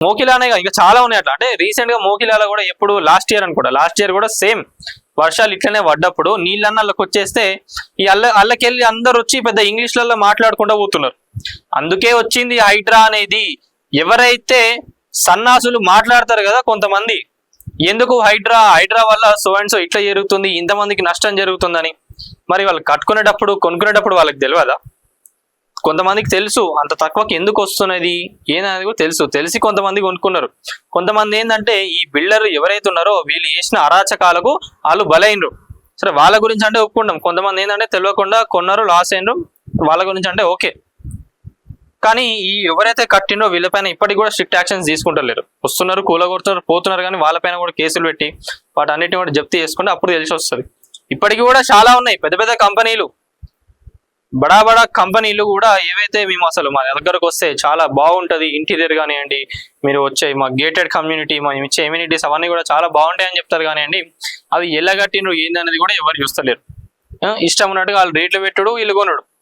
మోకిలానే ఇంకా చాలా ఉన్నాయి అట్లా. అంటే రీసెంట్ గా మోకిలాలో కూడా ఎప్పుడు లాస్ట్ ఇయర్ అనుకుంటా, లాస్ట్ ఇయర్ కూడా సేమ్ వర్షాలు ఇట్లనే పడ్డప్పుడు నీళ్ళన్న అళ్ళకి వచ్చేస్తే ఈ అల్లకెళ్ళి అందరు వచ్చి పెద్ద ఇంగ్లీష్లలో మాట్లాడుకుంటూ పోతున్నారు. అందుకే వచ్చింది హైడ్రా అనేది. ఎవరైతే సన్నాసులు మాట్లాడతారు కదా కొంతమంది, ఎందుకు హైడ్రా వల్ల సో అండ్ సో ఇట్లా జరుగుతుంది, ఇంతమందికి నష్టం జరుగుతుందని, మరి వాళ్ళు కట్టుకునేటప్పుడు కొనుక్కునేటప్పుడు వాళ్ళకి తెలియదా? కొంతమందికి తెలుసు అంత తక్కువకి ఎందుకు వస్తున్నది ఏదనేది కూడా తెలిసి కొంతమంది కొనుక్కున్నారు. కొంతమంది ఏంటంటే ఈ బిల్డర్ ఎవరైతే ఉన్నారో వీళ్ళు చేసిన అరాచకాలకు వాళ్ళు బలైనరు. సరే వాళ్ళ గురించి అంటే ఒప్పుకుంటాం. కొంతమంది ఏంటంటే తెలియకుండా కొన్నారు, లాస్ అయినరు, వాళ్ళ గురించి అంటే ఓకే. కానీ ఈ ఎవరైతే కట్టిండో వీళ్ళపైన ఇప్పటికి కూడా స్ట్రిక్ట్ యాక్షన్స్ తీసుకుంటలేరు. వస్తున్నారు, కూలగొడుతున్నారు, పోతున్నారు, కానీ వాళ్ళపైన కూడా కేసులు పెట్టి వాటన్నిటిని కూడా జప్తీ చేసుకుంటే అప్పుడు తెలిసి వస్తుంది. ఇప్పటికి కూడా చాలా ఉన్నాయి పెద్ద పెద్ద కంపెనీలు, బడా కంపెనీలు కూడా ఏవైతే మేము అసలు మా దగ్గరకు వస్తే చాలా బాగుంటది ఇంటీరియర్ కానివ్వండి, మీరు వచ్చే మా గేటెడ్ కమ్యూనిటీ, మేము ఇచ్చే ఎమ్యూనిటీస్ అవన్నీ కూడా చాలా బాగుంటాయని చెప్తారు కానివ్వండి, అవి ఎలా కట్టినరు ఏందనేది కూడా ఎవరు చూస్తలేరు. ఇష్టం ఉన్నట్టుగా వాళ్ళు రేట్లు పెట్టుడు, వీళ్ళు కొనుడు.